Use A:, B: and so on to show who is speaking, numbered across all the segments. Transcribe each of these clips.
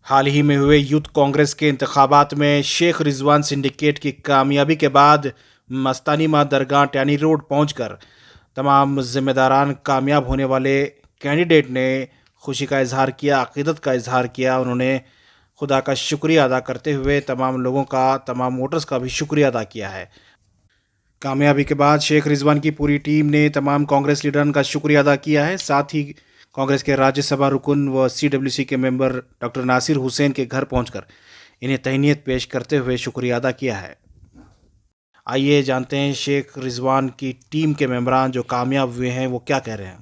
A: हाल ही में हुए यूथ कांग्रेस के इंतखाबात में शेख रिजवान सिंडिकेट की कामयाबी के बाद मस्तानी माँ दरगाह टैनी रोड पहुंचकर तमाम जिम्मेदारान कामयाब होने वाले कैंडिडेट ने खुशी का इजहार किया, अकीदत का इजहार किया। उन्होंने खुदा का शुक्रिया अदा करते हुए तमाम लोगों का, तमाम वोटर्स का भी शुक्रिया अदा किया है। कामयाबी के बाद शेख रिजवान की पूरी टीम ने तमाम कांग्रेस लीडरों का शुक्रिया अदा किया है। साथ ही कांग्रेस के राज्यसभा रुकन व CWC के मेंबर डॉक्टर नासिर हुसैन के घर पहुंचकर इन्हें तहनीत पेश करते हुए शुक्रिया अदा किया है। आइए जानते हैं शेख रिजवान की टीम के मेंबरान जो कामयाब हुए हैं वो क्या कह रहे हैं।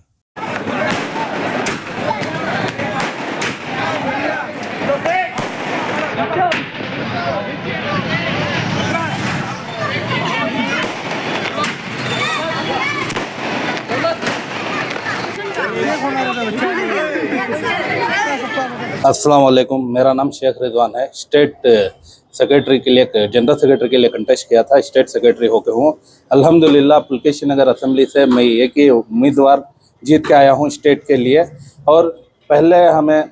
B: अस्सलाम वालेकुम, मेरा नाम शेख रिजवान है। स्टेट सेक्रेटरी के लिए, जनरल सेक्रेटरी के लिए कंटेस्ट किया था, स्टेट सेक्रेटरी होके हूँ। अल्हम्दुलिल्लाह पुलकेशी नगर असेंबली से मैं एक ही उम्मीदवार जीत के आया हूँ स्टेट के लिए। और पहले हमें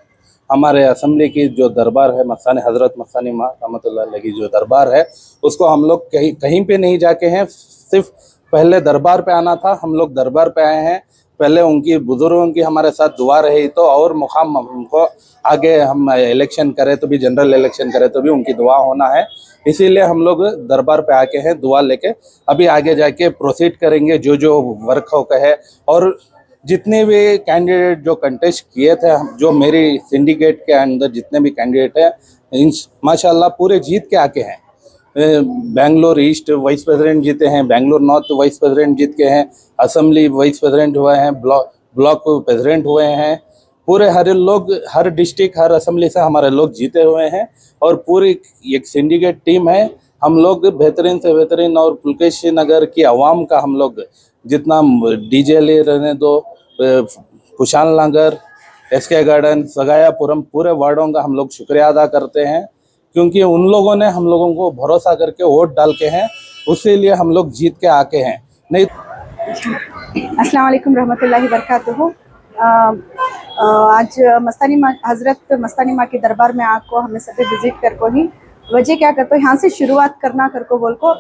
B: हमारे असेंबली की जो दरबार है, मस्तानी हज़रत मस्तानी माँ रहमतुल्लाह अलैह की जो दरबार है, उसको हम लोग कहीं पे नहीं जाके हैं, सिर्फ पहले दरबार पे आना था। हम लोग दरबार पे आए हैं। पहले उनकी बुजुर्गों की हमारे साथ दुआ रही, तो और मुकाम हमको आगे हम इलेक्शन करें तो भी, जनरल इलेक्शन करें तो भी उनकी दुआ होना है। इसीलिए हम लोग दरबार पे आके हैं दुआ लेके। अभी आगे जाके प्रोसीड करेंगे जो जो वर्क हो है। और जितने भी कैंडिडेट जो कंटेस्ट किए थे, जो मेरी सिंडिकेट के अंदर जितने भी कैंडिडेट हैं, माशाल्लाह पूरे जीत के आके हैं। बेंगलोर ईस्ट वाइस प्रेसिडेंट जीते हैं, बेंगलोर नॉर्थ वाइस प्रेसिडेंट जीत के हैं, असेंबली वाइस प्रेसिडेंट हुए हैं, ब्लॉक प्रेसिडेंट हुए हैं। पूरे हर लोग, हर डिस्ट्रिक्ट, हर असेंबली से हमारे लोग जीते हुए हैं। और पूरी एक सिंडिकेट टीम है। हम लोग बेहतरीन से बेहतरीन, और पुलकेशी नगर की आवाम का हम लोग जितना डीजे ले रहने दो, कुशाल नगर, SK गार्डन, सगायापुरम, पूरे वार्डों का हम लोग शुक्रिया अदा करते हैं, क्योंकि उन लोगों ने हम लोगों को भरोसा करके वोट डाल के हैं, उसी लिए हम लोग जीत के आके हैं। नहीं
C: अस्सलाम वालेकुम रहमतुल्लाहि बरकातुहू। आज मस्तानी माँ, हज़रत मस्तानी माँ के दरबार में आको हमें सभी विजिट कर को ही वजह क्या करते हो, यहाँ से शुरुआत करना कर को बोल को,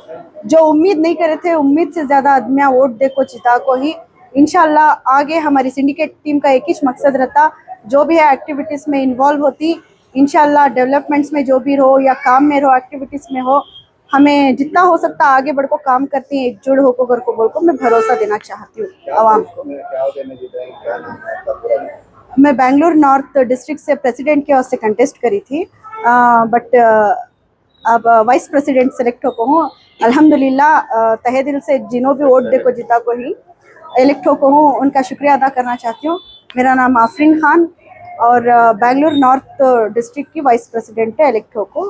C: जो उम्मीद नहीं करे थे, उम्मीद से ज़्यादा आदमियाँ वोट दे को चिता को ही। इंशाल्लाह आगे हमारी सिंडिकेट टीम का एक ही मकसद रहता, जो भी है एक्टिविटीज़ में इन्वॉल्व होती, इंशाल्लाह डेवलपमेंट्स में जो भी हो या काम में हो, एक्टिविटीज़ में हो, हमें जितना हो सकता आगे बढ़ को काम करती हैं, एकजुट होकर घर को बोल को मैं भरोसा देना चाहती हूँ आवाम को। मैं बेंगलोर नॉर्थ डिस्ट्रिक्ट से प्रेसिडेंट के वास्ते कंटेस्ट करी थी, बट अब वाइस प्रेसिडेंट सेलेक्ट हो को हूँ। अल्हम्दुलिल्लाह तहे दिल से जिन्हों भी वोट दे को जीता को ही इलेक्ट हो को हूँ, उनका शुक्रिया अदा करना चाहती हूँ। मेरा नाम आफरीन खान और बेंगलोर नॉर्थ डिस्ट्रिक्ट की वाइस प्रेसिडेंट है, इलेक्ट हो को।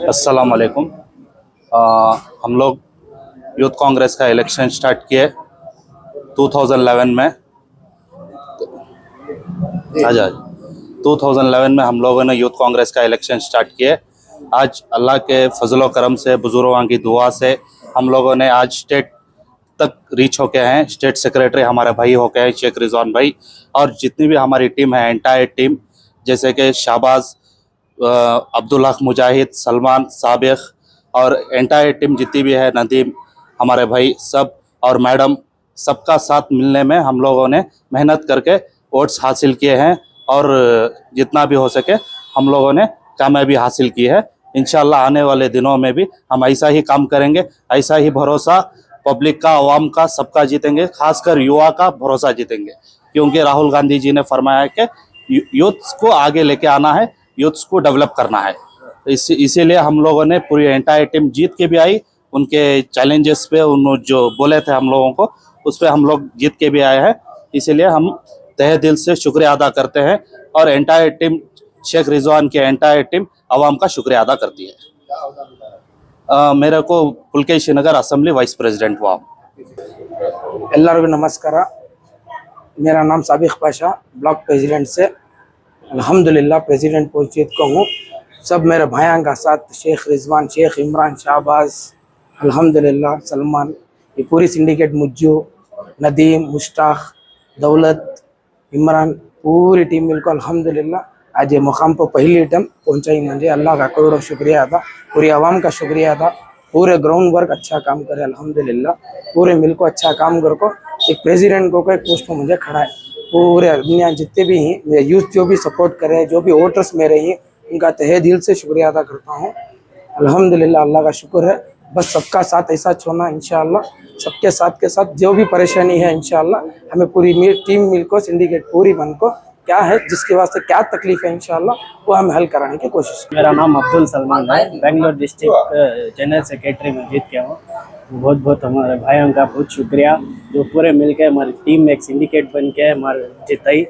B: अस्सलाम वालेकुम। हम लोग यूथ कांग्रेस का इलेक्शन स्टार्ट किए 2011 में। 2011 में हम लोगों ने यूथ कांग्रेस का इलेक्शन स्टार्ट किए। आज अल्लाह के फजलो करम से, बुजुर्गों की दुआ से हम लोगों ने आज स्टेट तक रीच होके हैं। स्टेट सेक्रेटरी हमारे भाई होके हैं, शेख रिजवान भाई, और जितनी भी हमारी टीम है, एंटायर टीम, जैसे कि शाहबाज, अब्दुल हक मुजाहिद, सलमान, साबिक, और एंटायर टीम जितनी भी है, नदीम हमारे भाई सब, और मैडम, सबका साथ मिलने में हम लोगों ने मेहनत करके वोट्स हासिल किए हैं। और जितना भी हो सके हम लोगों ने कामयाबी हासिल की है। इंशाल्लाह आने वाले दिनों में भी हम ऐसा ही काम करेंगे, ऐसा ही भरोसा पब्लिक का, आवाम का, सबका जीतेंगे, खासकर युवा का भरोसा जीतेंगे। क्योंकि राहुल गांधी जी ने फरमाया है कि यूथ्स को आगे लेके आना है, यूथ्स को डेवलप करना है। इसीलिए हम लोगों ने पूरी एंटायर टीम जीत के भी आई। उनके चैलेंजेस पे, उन्होंने जो बोले थे हम लोगों को, उस पर हम लोग जीत के भी आए हैं। इसीलिए हम तहे दिल से शुक्रिया अदा करते हैं, और एंटायर टीम, शेख रिजवान की एंटायर टीम आवाम का शुक्रिया अदा करती है। मेरे को पुलकेशी नगर असेंबली वाइस प्रेसिडेंट हुआ।
D: ಎಲ್ಲರಿಗೂ ನಮಸ್ಕಾರ। मेरा नाम साबिक पाशा, ब्लॉक प्रेसिडेंट से अल्हम्दुलिल्लाह प्रेसिडेंट पोस्ट जीत को हूँ। सब मेरे भाइयों का साथ, शेख रिजवान, शेख इमरान, शाहबाज, अल्हम्दुलिल्लाह सलमान, ये पूरी सिंडिकेट, मुज्जू, नदीम, मुश्ताक, दौलत, इमरान, पूरी टीम मिलकर अल्हम्दुलिल्लाह आज ये मुकाम पर पहली टाइम पहुंचाई। मुझे अल्लाह का करोड़ों शुक्रिया था, पूरी आवाम का शुक्रिया था। पूरे ग्राउंड वर्क अच्छा काम करे अल्हम्दुलिल्लाह, पूरे मिल को अच्छा काम कर को एक प्रेसिडेंट को एक पोस्ट पर मुझे खड़ा है। पूरे दुनिया जितने भी हैं यूथ जो भी सपोर्ट करे, जो भी वोटर्स मेरे हैं, उनका तहे दिल से शुक्रिया अदा करता हूँ। अल्हम्दुलिल्लाह अल्लाह का शुक्र है। बस सबका साथ ऐसा छोड़ना इंशाअल्लाह, सबके साथ के साथ जो भी परेशानी है इंशाअल्लाह हमें पूरी टीम मिलकर सिंडिकेट पूरी बन को क्या है जिसके वास्ते क्या तकलीफ है इंशाअल्लाह वो हम हल कराने की कोशिश करें।
E: मेरा नाम अब्दुल सलमान है, बेंगलोर डिस्ट्रिक्ट जनरल सेक्रेटरी में जीत गया हूँ। बहुत बहुत हमारे भाइयों का बहुत शुक्रिया जो पूरे मिलकर हमारी टीम में एक सिंडिकेट बन के हमारे जिताई।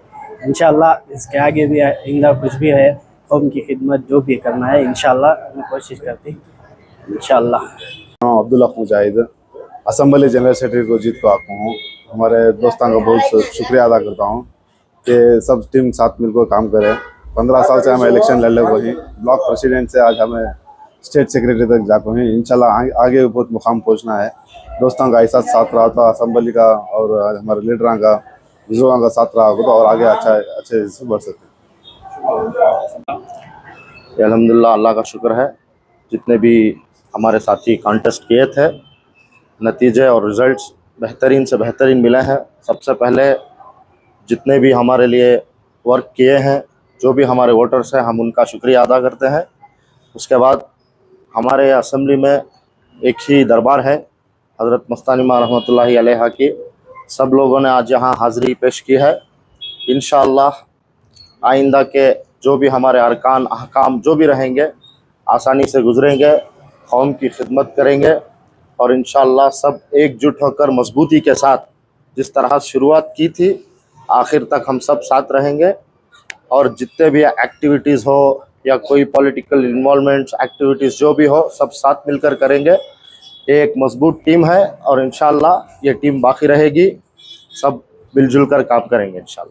E: इंशाल्लाह इसके आगे भी आइंदा कुछ भी है कौम की खिदमत जो भी करना है इंशाल्लाह मैं कोशिश करती इंशाल्लाह।
F: अब्दुल्ला मुजाहिद असम्बली जनरल सेक्रेटरी को जीत को आता हूँ। हमारे दोस्तों का बहुत शुक्रिया अदा करता हूँ कि सब टीम साथ मिलकर काम करे। 15 साल से हमें इलेक्शन लड़े वही ब्लॉक प्रेसिडेंट से आज हमें स्टेट सेक्रेटरी तक जाकर ही इंशाल्लाह आगे बहुत मुकाम पहुँचना है। दोस्तों का ऐसा साथ रहा था असम्बली का और हमारे लीडरों का बुजुर्गों का साथ रहा होगा तो और आगे अच्छे से बढ़ सकते हैं।
G: अल्हम्दुलिल्लाह अल्लाह का शुक्र है जितने भी हमारे साथी कॉन्टेस्ट किए थे नतीजे और रिज़ल्ट्स बेहतरीन से बेहतरीन मिले हैं। सबसे पहले जितने भी हमारे लिए वर्क किए हैं जो भी हमारे वोटर्स हैं हम उनका शुक्रिया अदा करते हैं। उसके बाद हमारे असेंबली में एक ही दरबार है हज़रत मस्तानी माँ रहमतुल्लाहि अलैहा की, सब लोगों ने आज यहाँ हाज़िरी पेश की है। इंशाअल्लाह आइंदा के जो भी हमारे अरकान अहकाम जो भी रहेंगे आसानी से गुजरेंगे, कौम की खिदमत करेंगे और इंशाअल्लाह सब एकजुट होकर मजबूती के साथ जिस तरह शुरुआत की थी आखिर तक हम सब साथ रहेंगे और जितने भी एक्टिविटीज़ हो या कोई पॉलिटिकल इन्वॉल्वमेंट्स एक्टिविटीज़ जो भी हो सब साथ मिलकर करेंगे। एक मजबूत टीम है और इंशाअल्लाह ये टीम बाकी रहेगी, सब मिलजुल कर काम करेंगे इंशाअल्लाह।